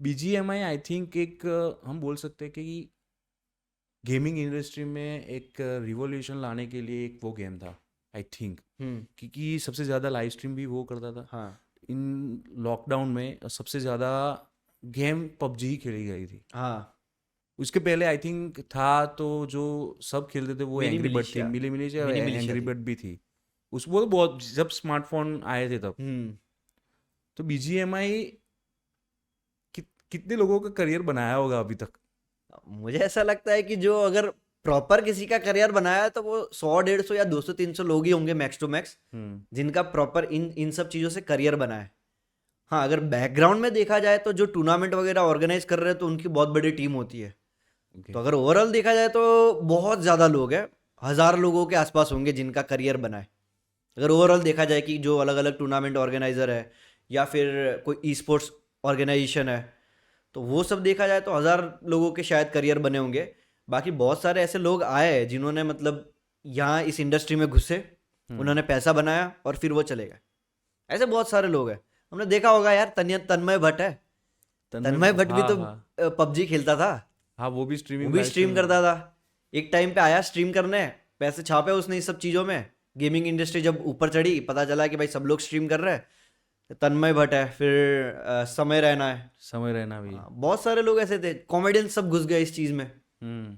BGMI I think एक हम बोल सकते हैं कि गेमिंग इंडस्ट्री में एक रिवॉल्यूशन लाने के लिए एक वो गेम था आई थिंक, क्योंकि सबसे ज़्यादा लाइव स्ट्रीम भी वो करता था हाँ इन लॉकडाउन में। सबसे ज़्यादा गेम पबजी ही खेली गई थी। हाँ। उसके पहले आई थिंक था तो जो सब खेलते थे वो मिनी एंग्री बर्ड थी, मिलिशिया। मिली मिली या मिनी मिलिशिया एंग्री थी। बर्ड भी थी। उस वो तो बहुत जब स्मार्टफोन आए थे तब। हम्म। तो बीजीएमआई कितने लोगों का करियर बनाया होगा अभी तक। मुझे ऐसा लगता है कि जो अगर प्रॉपर किसी का करियर बनाया है तो वो 100 150 या 200 300 लोग ही होंगे मैक्स टू मैक्स, हम्म। जिनका प्रॉपर इन इन सब चीज़ों से करियर बना है। हाँ, अगर बैकग्राउंड में देखा जाए तो जो टूर्नामेंट वगैरह ऑर्गेनाइज कर रहे हैं तो उनकी बहुत बड़ी टीम होती है। ओके। तो अगर ओवरऑल देखा जाए तो बहुत ज़्यादा लोग हैं, 1000 लोगों के आसपास होंगे जिनका करियर बना है। अगर ओवरऑल देखा जाए कि जो अलग अलग टूर्नामेंट ऑर्गेनाइजर है या फिर कोई ई स्पोर्ट्स ऑर्गेनाइजेशन है, तो वो सब देखा जाए तो 1000 लोगों के शायद करियर बने होंगे। बाकी बहुत सारे ऐसे लोग आए हैं जिन्होंने मतलब यहाँ इस इंडस्ट्री में घुसे, हम्म। उन्होंने पैसा बनाया और फिर वो चले गए। ऐसे बहुत सारे लोग हैं। हमने देखा होगा यार, तन्मय भट्ट है। तन्मय भट्ट भी हाँ तो हाँ। पबजी खेलता था। हाँ वो भी वो स्ट्रीमिंग भी लाइव स्ट्रीम स्ट्रीमिंग। करता था। एक टाइम पे आया स्ट्रीम करने, पैसे छापे उसने इस सब चीज़ों में। गेमिंग इंडस्ट्री जब ऊपर चढ़ी, पता चला कि भाई सब लोग स्ट्रीम कर रहे हैं। तन्मय भट्ट है, फिर समय रैना है। समय रहना भी। हाँ, बहुत सारे लोग ऐसे थे, कॉमेडियन सब घुस गए इस चीज़ में। हम्म।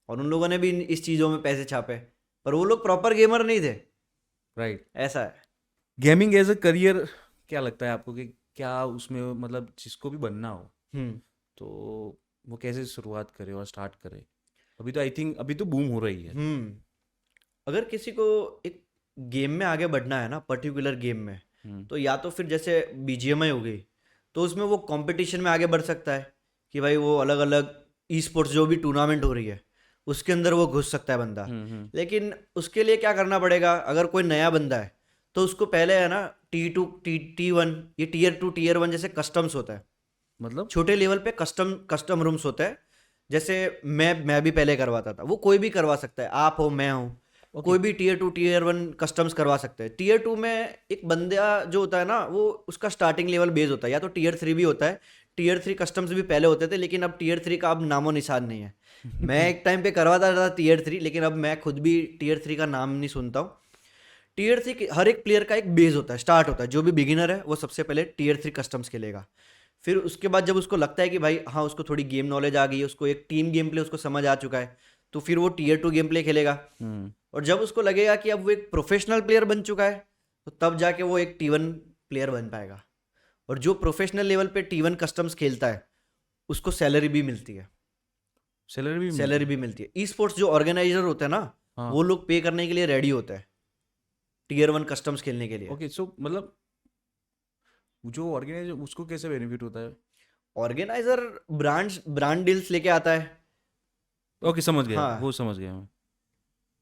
और उन लोगों ने भी इस चीज़ों में पैसे छापे, पर वो लोग प्रॉपर गेमर नहीं थे। राइट। ऐसा है। गेमिंग एज अ करियर क्या लगता है आपको कि क्या उसमें मतलब जिसको भी बनना हो हम्म। तो वो कैसे शुरुआत करे और स्टार्ट करे। अभी तो आई थिंक अभी तो बूम हो रही है। हम्म। अगर किसी को एक गेम में आगे बढ़ना है ना, पर्टिकुलर गेम में, हम्म। तो या तो फिर जैसे बीजीएमआई हो गई, तो उसमें वो कंपटीशन में आगे बढ़ सकता है कि भाई वो अलग अलग ई स्पोर्ट्स जो भी टूर्नामेंट हो रही है उसके अंदर वो घुस सकता है बंदा। हम्म। लेकिन उसके लिए क्या करना पड़ेगा, अगर कोई नया बंदा है तो उसको पहले है ना T2 T1, ये Tier 2 Tier 1 जैसे कस्टम्स होता है। मतलब। छोटे लेवल पे कस्टम कस्टम रूम्स होते हैं। जैसे मैं भी पहले करवाता था, वो कोई भी करवा सकता है, आप हो मैं हूँ, ओके। कोई भी Tier 2 Tier 1 कस्टम्स करवा सकते हैं। Tier 2 में एक बंदा जो होता है ना, वो उसका स्टार्टिंग लेवल बेस होता है, या तो Tier 3 भी होता है। Tier 3 कस्टम्स भी पहले होते थे, लेकिन अब Tier 3 का अब नामो निशान नहीं है। मैं एक टाइम पे करवाता था Tier 3, लेकिन अब मैं खुद भी Tier 3 का नाम नहीं सुनता हूँ। Tier 3 हर एक प्लेयर का एक बेस होता है, स्टार्ट होता है। जो भी बिगिनर है वो सबसे पहले Tier 3 कस्टम्स खेलेगा। फिर उसके बाद जब उसको लगता है कि भाई हाँ, उसको थोड़ी गेम नॉलेज आ गई है, उसको एक टीम गेम प्ले उसको समझ आ चुका है, तो फिर वो Tier 2 गेम प्ले खेलेगा। हम्म। और जब उसको लगेगा कि अब वो एक प्रोफेशनल प्लेयर बन चुका है, तो तब जाके वो एक T1 प्लेयर बन पाएगा। और जो प्रोफेशनल लेवल पे T1 कस्टम्स खेलता है उसको सैलरी भी मिलती है। सैलरी भी मिलती सैलरी है। भी मिलती है। ई स्पोर्ट्स जो ऑर्गेनाइजर होते हैं ना, हाँ। वो लोग पे करने के लिए रेडी होते हैं Tier 1 कस्टम्स खेलने के लिए। ओके सो मतलब जो ऑर्गेनाइज उसको कैसे बेनिफिट होता है। ऑर्गेनाइजर ब्रांड डील्स लेके आता है। ओके समझ गया, हाँ, वो समझ गया मैं।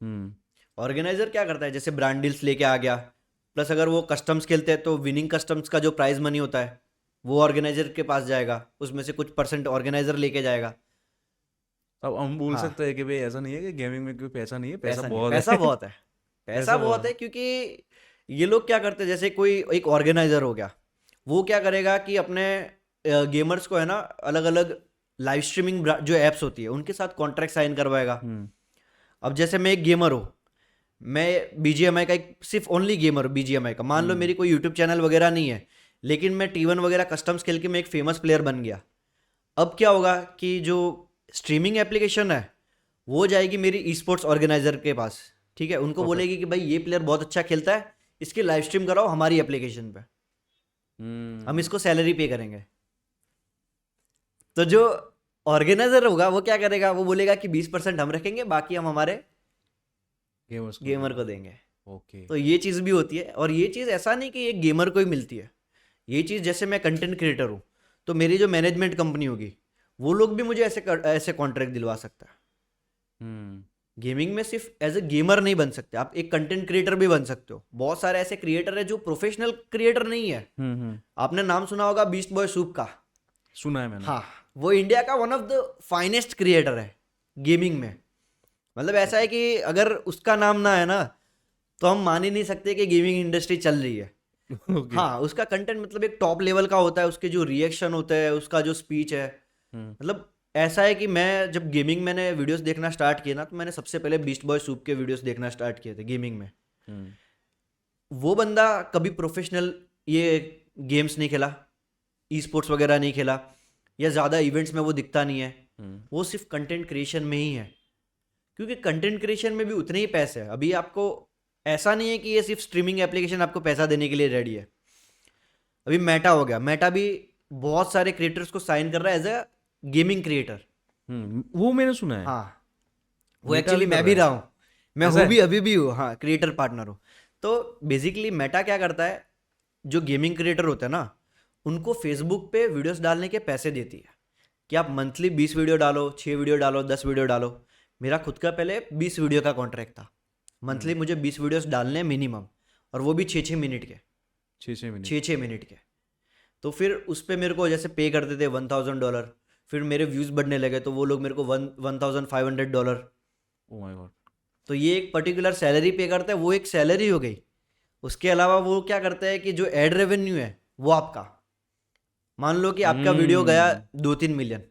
हम्म। ऑर्गेनाइजर क्या करता है, जैसे ब्रांड डील्स लेके आ गया, प्लस अगर वो कस्टम्स खेलते हैं तो विनिंग कस्टम्स का जो प्राइज मनी होता है वो ऑर्गेनाइजर के पास जाएगा, उसमें से कुछ परसेंट ऑर्गेनाइजर लेके जाएगा। अब हम बोल हाँ, सकते हैं कि भाई ऐसा नहीं है कि गेमिंग में कोई पैसा नहीं है, पैसा पैसा नहीं है, बहुत पैसा है। बहुत है। पैसा पैसा बहुत बहुत है, क्योंकि ये लोग क्या करते हैं, जैसे कोई एक ऑर्गेनाइजर हो गया, वो क्या करेगा कि अपने गेमर्स को है ना अलग अलग लाइव स्ट्रीमिंग जो एप्स होती है उनके साथ कॉन्ट्रैक्ट साइन करवाएगा। है। हम्म। अब जैसे मैं एक गेमर हूँ, मैं बीजीएमआई का एक सिर्फ ओनली गेमर हूँ बीजीएमआई का, मान लो हम्म। मेरी कोई यूट्यूब चैनल वगैरह नहीं है, लेकिन मैं T1 वगैरह कस्टम्स खेल के मैं एक फेमस प्लेयर बन गया। अब क्या होगा कि जो स्ट्रीमिंग एप्लीकेशन है वो जाएगी मेरी ई स्पोर्ट्स ऑर्गेनाइजर के पास, ठीक है, उनको परफेक्ट। बोलेगी कि भाई ये प्लेयर बहुत अच्छा खेलता है, इसकी लाइव स्ट्रीम कराओ हमारी एप्लीकेशन पे, हम हम्म। इसको सैलरी पे करेंगे। तो जो ऑर्गेनाइजर होगा वो क्या करेगा, वो बोलेगा कि 20% हम रखेंगे, बाकी हम हमारे गेमर्स को गेमर देंगे। को देंगे। ओके। तो ये चीज़ भी होती है, और ये चीज़ ऐसा नहीं कि ये गेमर को ही मिलती है। ये चीज़ जैसे मैं कंटेंट क्रिएटर हूँ, तो मेरी जो मैनेजमेंट कंपनी होगी वो लोग भी मुझे ऐसे कॉन्ट्रैक्ट दिलवा सकता है। हम्म। गेमिंग में सिर्फ एज ए गेमर नहीं बन सकते आप, एक कंटेंट क्रिएटर भी बन सकते हो। बहुत सारे ऐसे क्रिएटर है जो प्रोफेशनल क्रिएटर नहीं है। हम्म। आपने नाम सुना होगा बीस्ट बॉय सूप का। सुना है मैंने। हाँ, वो इंडिया का one of the finest creator है गेमिंग में। मतलब ऐसा है ओके। कि अगर उसका नाम ना है ना, तो हम मान ही नहीं सकते कि गेमिंग इंडस्ट्री चल रही है। ओके। हाँ, उसका कंटेंट मतलब एक टॉप लेवल का होता है, उसके जो रिएक्शन होते हैं, उसका जो स्पीच है, मतलब ऐसा है कि मैं जब गेमिंग मैंने वीडियोस देखना स्टार्ट किए ना, तो मैंने सबसे पहले बीस्ट बॉय सूप के वीडियोस देखना स्टार्ट किए थे गेमिंग में। वो बंदा कभी प्रोफेशनल ये गेम्स नहीं खेला, ई स्पोर्ट्स वगैरह नहीं खेला, या ज़्यादा इवेंट्स में वो दिखता नहीं है, वो सिर्फ कंटेंट क्रिएशन में ही है, क्योंकि कंटेंट क्रिएशन में भी उतने ही पैसे हैं। अभी आपको ऐसा नहीं है कि ये सिर्फ स्ट्रीमिंग एप्लीकेशन आपको पैसा देने के लिए रेडी है। अभी मेटा हो गया, मेटा भी बहुत सारे क्रिएटर्स को साइन कर रहा है एज अ गेमिंग क्रिएटर। वो मैंने सुना है। हाँ, वो मेटा एक्चुअली भी मैं कर भी रहा रहा हूँ, मैं ऐसा हूँ है? भी, अभी भी हूँ, हाँ, क्रिएटर पार्टनर हूँ। तो बेसिकली मेटा क्या करता है, जो गेमिंग क्रिएटर होते हैं ना, उनको फेसबुक पे वीडियोस डालने के पैसे देती है कि आप मंथली 20 वीडियो डालो, 6 वीडियो डालो, 10 वीडियो डालो। मेरा खुद का पहले 20 वीडियो का कॉन्ट्रैक्ट था, मंथली मुझे 20 वीडियोस डालने हैं मिनिमम, और वो भी 6-6 मिनट के, 6-6 मिनट। 6-6 मिनट के। तो फिर उस पर मेरे को जैसे पे करते थे $1000, फिर मेरे व्यूज़ बढ़ने लगे तो वो लोग मेरे को $1500। Oh my God. तो ये एक पर्टिकुलर सैलरी पे करते हैं, वो एक सैलरी हो गई। उसके अलावा वो क्या करते हैं कि जो एड रेवेन्यू है वो आपका, मान लो कि आपका वीडियो गया 2-3 मिलियन,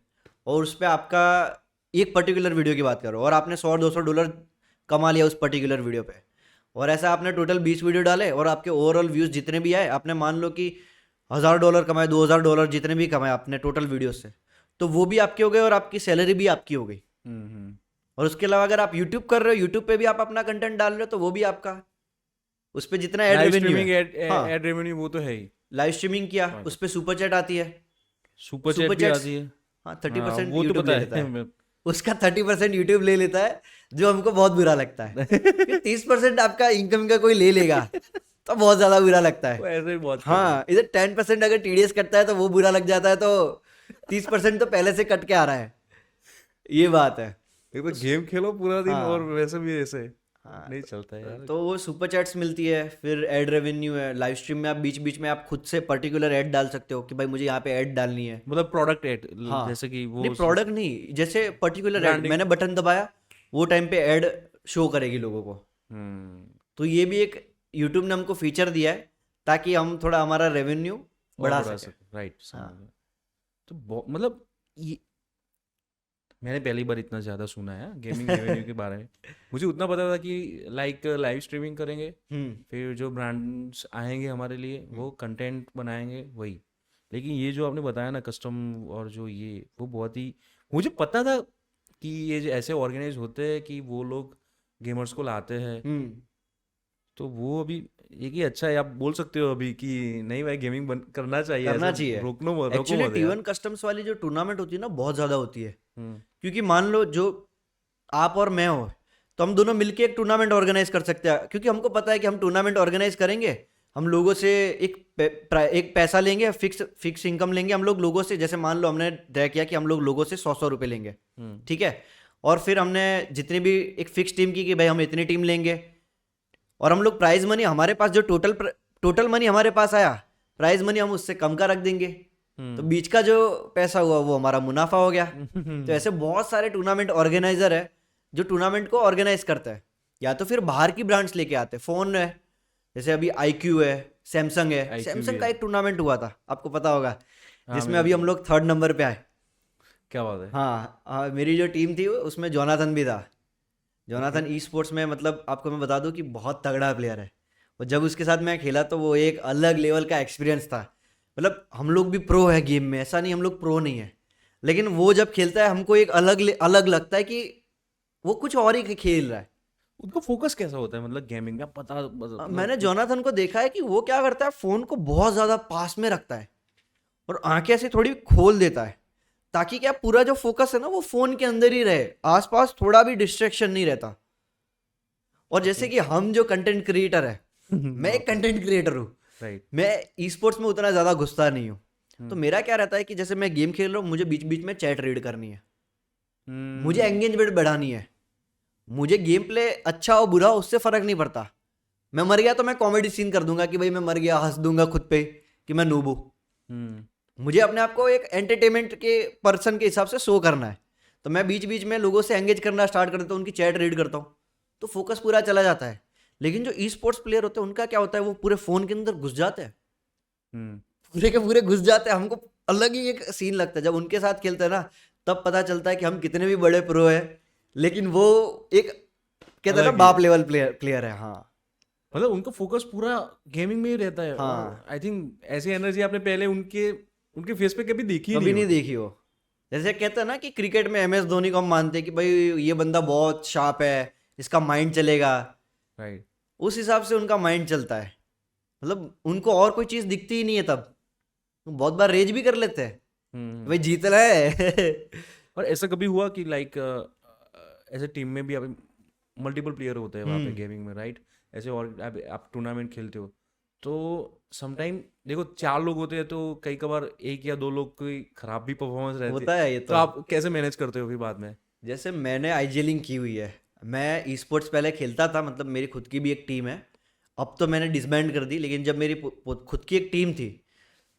और उस पर आपका एक पर्टिकुलर वीडियो की बात करो, और आपने $100-200 कमा लिया उस पर्टिकुलर वीडियो पे, और ऐसा आपने टोटल 20 वीडियो डाले, और आपके ओवरऑल व्यूज़ जितने भी आए, आपने मान लो कि $1000 कमाए, $2000, जितने भी कमाए आपने टोटल वीडियो से, तो वो भी आपके हो गए और आपकी सैलरी भी आपकी हो गई। और उसके अलावा अगर आप यूट्यूब कर रहे हो, यूट्यूब पे भी आप अपना कंटेंट डाल रहे हो, तो वो भी आपका, उस पर जितना एड लाइव रेवेन्यू स्ट्रीमिंग है। हाँ, एड रेवेन्यू वो तो है ही। लाइव स्ट्रीमिंग किया, हाँ, उस पर सुपर चैट आती है, सुपर चैट सुपर भी चैट्स, आती है। हाँ, हाँ 30% वो तो यूट्यूब पता ले लेता है। है, उसका 30% यूट्यूब ले लेता है, जो हमको बहुत बुरा लगता है कि 30% आपका इनकम का कोई ले लेगा तो बहुत ज्यादा बुरा लगता वो है। ऐसे ही बहुत कर रहे हैं। हाँ, इधर 10% अगर टीडीएस कटता है तो वो बुरा लग जाता है, तो 30% तो पहले से कट के आ रहा है, ये बात है। एक तो गेम खेलो पूरा दिन और हाँ, वैसे भी ऐसे हाँ, नहीं चलता यार। तो वो सुपर चैट्स मिलती है, फिर एड रेवेन्यू है, लाइव स्ट्रीम में आप बीच बीच में आप खुद से पर्टिकुलर ऐड डाल सकते हो कि भाई मुझे यहाँ पे ऐड डालनी है। मतलब प्रोडक्ट एड, हाँ, जैसे कि नहीं, वो प्रोडक्ट नहीं, जैसे पर्टिकुलर ऐड, ब्रांडिंग। मैंने बटन दबाया, वो टाइम पे ऐड शो करेगी लोगों को। तो ये भी एक यूट्यूब ने हमको फीचर दिया है ताकि हम थोड़ा हमारा रेवेन्यू बढ़ा सके। राइट। हाँ, तो मतलब ये मैंने पहली बार इतना ज़्यादा सुना है गेमिंग रेवेन्यू के बारे में। मुझे उतना पता था कि लाइक लाइव स्ट्रीमिंग करेंगे, फिर जो ब्रांड्स आएंगे हमारे लिए वो कंटेंट बनाएंगे वही। लेकिन ये जो आपने बताया ना कस्टम और जो ये वो बहुत ही, मुझे पता था कि ये जो ऐसे ऑर्गेनाइज होते हैं कि वो लोग गेमर्स को लाते हैं, तो वो अभी एक ही अच्छा है। आप बोल सकते हो अभी कि नहीं भाई गेमिंग बंद करना चाहिए, करना ऐसा चाहिए। रोको एक्चुअली मत यार। T1 कस्टम्स वाली जो टूर्नामेंट होती है ना, बहुत ज़्यादा होती है, हम्म। क्योंकि मान लो जो आप और मैं हो, तो हम दोनों मिलके एक टूर्नामेंट ऑर्गेनाइज कर सकते हैं, क्योंकि हमको पता है कि हम टूर्नामेंट ऑर्गेनाइज करेंगे, हम लोगों से एक पैसा लेंगे, फिक्स इनकम लेंगे हम लोग लोगों से। जैसे मान लो हमने तय किया कि हम लोग लोगों से 100 रुपये लेंगे, ठीक है, और फिर हमने जितनी भी एक फिक्स टीम की कि भाई हम इतनी टीम लेंगे, और हम लोग प्राइज मनी, हमारे पास जो टोटल मनी हमारे पास आया, प्राइज मनी हम उससे कम का रख देंगे, तो बीच का जो पैसा हुआ वो हमारा मुनाफा हो गया। तो ऐसे बहुत सारे टूर्नामेंट ऑर्गेनाइजर है जो टूर्नामेंट को ऑर्गेनाइज करता है, या तो फिर बाहर की ब्रांड्स लेके आते हैं। फोन है, जैसे अभी IQ है, सैमसंग है, IQ भी सैमसंग का है। एक टूर्नामेंट हुआ था, आपको पता होगा, हाँ जिसमें मेरे अभी को, हम लोग 3rd नंबर पे आए। क्या बात है। हाँ, मेरी जो टीम थी उसमें जोनाथन भी था। जोनाथन ई स्पोर्ट्स में, मतलब आपको मैं बता दूं कि बहुत तगड़ा प्लेयर है, और जब उसके साथ मैं खेला तो वो एक अलग लेवल का एक्सपीरियंस था। मतलब हम लोग भी प्रो है गेम में, ऐसा नहीं हम लोग प्रो नहीं है, लेकिन वो जब खेलता है हमको एक अलग लगता है कि वो कुछ और ही खेल रहा है। उनका फोकस कैसा होता है मतलब गेमिंग में, पता मतलब मैंने जोनाथन को देखा है कि वो क्या करता है, फोन को बहुत ज्यादा पास में रखता है और आंखें ऐसे थोड़ी खोल देता है, ताकि क्या पूरा जो फोकस है ना वो फोन के अंदर ही रहे, आसपास थोड़ा भी डिस्ट्रैक्शन नहीं रहता। और जैसे कि हम जो कंटेंट क्रिएटर है, मैं एक कंटेंट क्रिएटर हूँ, राइट। मैं ई स्पोर्ट्स में उतना ज्यादा घुसता नहीं हूँ, तो मेरा क्या रहता है कि जैसे मैं गेम खेल रहा हूँ, मुझे बीच बीच में चैट रीड करनी है, मुझे एंगेजमेंट बढ़ानी है, मुझे गेम प्ले अच्छा हो बुरा हो उससे फर्क नहीं पड़ता। मैं मर गया तो मैं कॉमेडी सीन कर दूंगा कि भाई मैं मर गया, हंस दूंगा खुद पे कि मैं नूब हूँ। मुझे अपने आप को एक एंटरटेनमेंट के पर्सन के हिसाब से शो करना है, तो मैं बीच बीच में लोगों से एंगेज करना स्टार्ट कर देता हूँ, उनकी चैट रीड करता हूँ, तो फोकस पूरा चला जाता है। लेकिन जो ई स्पोर्ट्स प्लेयर होते हैं उनका क्या होता है, वो पूरे फोन के अंदर घुस जाते हैं, हम्म, पूरे के पूरे घुस जाते हैं। हमको अलग ही एक सीन लगता है जब उनके साथ खेलते हैं ना, तब पता चलता है कि हम कितने भी बड़े प्रो है, लेकिन वो एक कहते हैं ना अलग ही बाप लेवल प्लेयर है। हाँ मतलब उनका फोकस पूरा गेमिंग में ही रहता है। और हाँ, आई थिंक ऐसी एनर्जी आपने पहले उनके उनके फेस पे कभी देखी ही कभी नहीं नहीं होगी। देखी हो। जैसे कहते हैं ना कि क्रिकेट में MS धोनी को हम मानते हैं कि भाई ये बंदा बहुत शार्प है, इसका माइंड चलेगा, राइट। उस हिसाब से उनका माइंड चलता है। मतलब उनको और कोई चीज़ दिखती ही नहीं है तब। बहुत बार रेज भी कर लेते हैं, हम्म। भाई जीतना है। और ऐसा कभी हुआ कि लाइक ऐसे टीम में भी आप मल्टीपल प्लेयर होते हैं वहाँ पे हम्म, गेमिंग में, राइट? ऐसे और आप टूर्नामेंट खेलते हो तो समटाइम देखो 4 लोग होते हैं तो कई कबार 1 या 2 लोग की खराब भी परफॉर्मेंस रहती है, होता है ये तो तो। आप कैसे मैनेज करते हो फिर बाद में? जैसे मैंने आईजीलिंग की हुई है, मैं ई स्पोर्ट्स पहले खेलता था, मतलब मेरी खुद की भी एक टीम है। अब तो मैंने डिसबैंड कर दी, लेकिन जब मेरी खुद की एक टीम थी,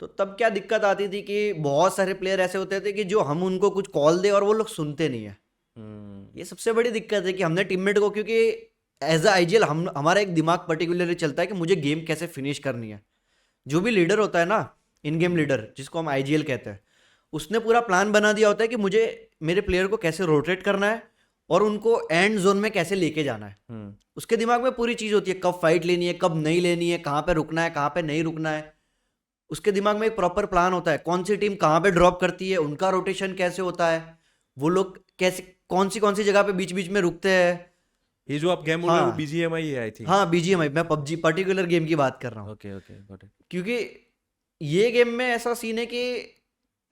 तो तब क्या दिक्कत आती थी कि बहुत सारे प्लेयर ऐसे होते थे कि जो हम उनको कुछ कॉल दे और वो लोग सुनते नहीं है। हम्म। ये सबसे बड़ी दिक्कत है कि हमने टीममेट को, क्योंकि एज अ आईजीएल हम हमारा एक दिमाग पर्टिकुलरली चलता है कि मुझे गेम कैसे फिनिश करनी है। जो भी लीडर होता है ना, इन गेम लीडर जिसको हम आईजीएल कहते हैं, उसने पूरा प्लान बना दिया होता है कि मुझे मेरे प्लेयर को कैसे रोटेट करना है और उनको एंड जोन में कैसे लेके जाना है। हम्म। उसके दिमाग में पूरी चीज़ होती है, कब फाइट लेनी है, कब नहीं लेनी है, कहाँ पे रुकना है, कहाँ पे नहीं रुकना है। उसके दिमाग में एक प्रॉपर प्लान होता है, कौन सी टीम कहाँ पे ड्रॉप करती है, उनका रोटेशन कैसे होता है, वो लोग कैसे कौन सी जगह पे बीच बीच में रुकते हैं। ये जो आप गेम बोल रहे हो वो हाँ बीजीएमआई है आई थिंक। हाँ, BGMI, मैं पबजी पर्टिकुलर गेम की बात कर रहा हूँ। Okay okay, got it. क्योंकि ये गेम में ऐसा सीन है कि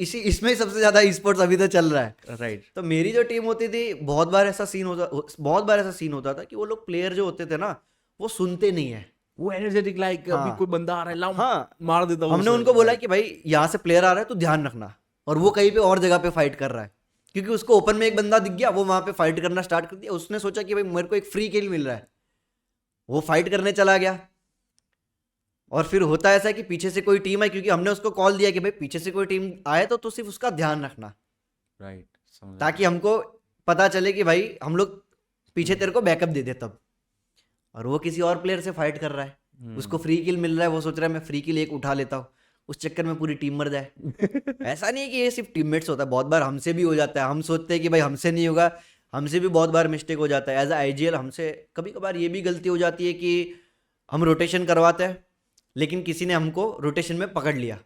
इसी इसमें ही सबसे ज़्यादा स्पोर्ट्स अभी तो चल रहा है। राइट। तो मेरी जो टीम होती थी, बहुत बार ऐसा सीन होता था कि वो लोग प्लेयर जो होते थे ना, वो सुनते नहीं है। वो एनर्जेटिक लाइक अभी हाँ कोई बंदा आ रहा है लाओ हाँ, मार देता हूँ हमने उसे, उनको बोला राइट। कि भाई यहाँ से प्लेयर आ रहा है तो ध्यान रखना, और वो कहीं पे और जगह पे फाइट कर रहा है, क्योंकि उसको ओपन में एक बंदा दिख गया, वो वहां पे फाइट करना स्टार्ट कर दिया। उसने सोचा कि भाई मेरे को एक फ्री किल मिल रहा है, वो फाइट करने चला गया। और फिर होता ऐसा है कि पीछे से कोई टीम आई, क्योंकि हमने उसको कॉल दिया कि भाई पीछे से कोई टीम आए तो सिर्फ उसका ध्यान रखना, राइट, समझ गया। ताकि हमको पता चले कि भाई हम लोग पीछे तेरे को बैकअप दे दे तब। और वो किसी और प्लेयर से फाइट कर रहा है, उसको फ्री किल मिल रहा है, वो सोच रहा है मैं फ्री किल एक उठा लेता हूँ, उस चक्कर में पूरी टीम मर जाए। ऐसा नहीं है कि ये सिर्फ टीममेट्स होता है, बहुत बार हमसे भी हो जाता है। हम सोचते हैं कि भाई हमसे नहीं होगा, हमसे भी बहुत बार मिस्टेक हो जाता है। एज अ आईजीएल हमसे कभी कभार ये भी गलती हो जाती है कि हम रोटेशन करवाते हैं, लेकिन किसी ने हमको रोटेशन में पकड़ लिया।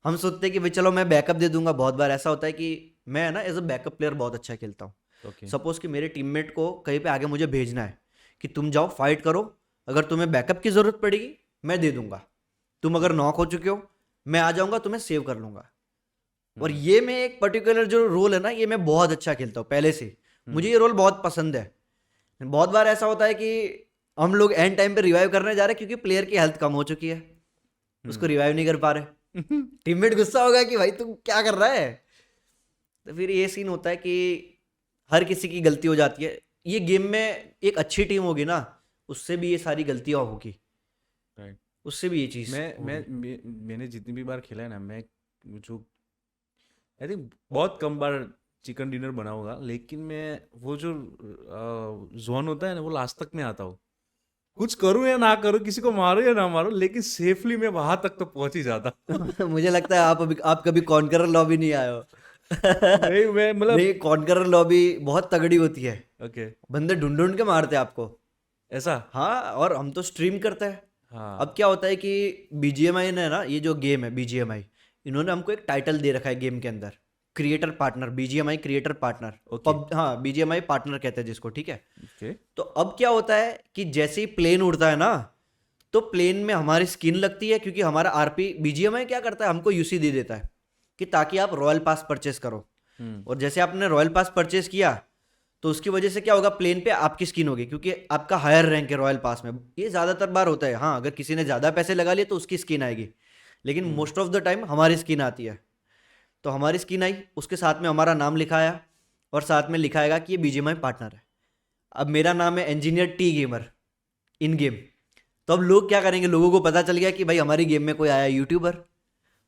हम सोचते हैं कि भाई चलो मैं बैकअप दे दूंगा। बहुत बार ऐसा होता है कि मैं ना एज अ बैकअप प्लेयर बहुत अच्छा खेलता हूँ। ओके। सपोज कि मेरे टीममेट को कहीं पे आगे मुझे भेजना है कि तुम जाओ फाइट करो, अगर तुम्हें बैकअप की ज़रूरत पड़ेगी मैं दे दूंगा, तुम अगर नॉक हो चुके हो मैं आ जाऊंगा, तुम्हें सेव कर लूंगा। और ये मैं एक पर्टिकुलर जो रोल है ना, ये मैं बहुत अच्छा खेलता हूँ पहले से, मुझे ये रोल बहुत पसंद है। बहुत बार ऐसा होता है कि हम लोग एंड टाइम पे रिवाइव करने जा रहे हैं, क्योंकि प्लेयर की हेल्थ कम हो चुकी है, उसको रिवाइव नहीं कर पा रहे। टीममेट गुस्सा होगा कि भाई तू क्या कर रहा है। तो फिर ये सीन होता है कि हर किसी की गलती हो जाती है। ये गेम में एक अच्छी टीम होगी ना, उससे भी ये सारी गलतियां होगी, राइट। उससे भी ये चीज़ मैंने जितनी भी बार खेला है ना, मैं जो आई थिंक बहुत कम बार चिकन डिनर बना होगा, लेकिन मैं वो जो जोन होता है ना वो लास्ट तक में आता हूँ। कुछ करूँ या ना करूँ, किसी को मारो या ना मारो, लेकिन सेफली मैं वहां तक तो पहुंच ही जाता हूँ। मुझे लगता है आप कभी कॉन्करर लॉबी नहीं आए हो। नहीं मैं मतलब नहीं, कॉन्करर लॉबी बहुत तगड़ी होती है, ओके। बंदे ढूंढ ढूंढ के मारते हैं आपको। ऐसा। हाँ, और हम तो स्ट्रीम करते हैं। हाँ। अब क्या होता है कि BGMI ने ना, ये जो गेम है BGMI, इन्होंने हमको एक टाइटल दे रखा है गेम के अंदर, creator partner, BGMI creator partner. Okay. हाँ, BGMI पार्टनर कहते हैं जिसको, ठीक है। ओके। तो अब क्या होता है कि जैसे ही प्लेन उड़ता है ना, तो प्लेन में हमारी स्किन लगती है, क्योंकि हमारा RP BGMI क्या करता है, हमको UC दे देता है कि ताकि आप रॉयल पास परचेस करो। और जैसे आपने रॉयल पास परचेस किया, तो उसकी वजह से क्या होगा, प्लेन पे आपकी स्किन होगी, क्योंकि आपका हायर रैंक है रॉयल पास में। ये ज़्यादातर बार होता है, हाँ अगर किसी ने ज़्यादा पैसे लगा लिए तो उसकी स्किन आएगी, लेकिन मोस्ट ऑफ द टाइम हमारी स्किन आती है। तो हमारी स्किन आई, उसके साथ में हमारा नाम लिखाया, और साथ में लिखाएगा कि ये BGMI पार्टनर है। अब मेरा नाम है इंजीनियर T गेमर इन गेम। तो अब लोग क्या करेंगे, लोगों को पता चल गया कि भाई हमारी गेम में कोई आया यूट्यूबर,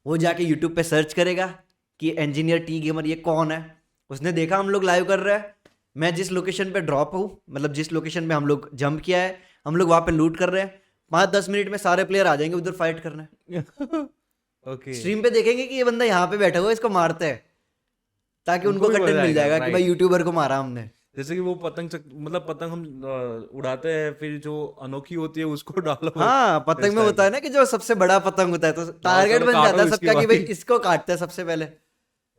वो जाके यूट्यूब पे सर्च करेगा कि इंजीनियर T गेमर ये कौन है। उसने देखा हम लोग लाइव कर रहे हैं, मैं जिस लोकेशन पे ड्रॉप हूँ, मतलब जिस लोकेशन पे हम लोग जंप किया है, हम लोग वहां पे लूट कर रहे हैं, 5-10 मिनट में सारे प्लेयर आ जाएंगे उधर फाइट करने, ओके, स्ट्रीम पे देखेंगे कि ये बंदा यहाँ पे बैठा हुआ है, इसको मारते हैं, ताकि उनको उनको भी कंटेंट मजा मिल आएगा, जाएगा कि भाई राइट। यूट्यूबर को मारा हमने। जैसे कि वो मतलब पतंग हम उड़ाते हैं, फिर जो अनोखी होती है उसको डालो हाँ, पतंग इस में टाइप होता है ना कि जो सबसे बड़ा पतंग होता है तो टारगेट चलो बन जाता काटो है इसकी सबका कि भाई बारी। इसको काटते हैं सबसे पहले।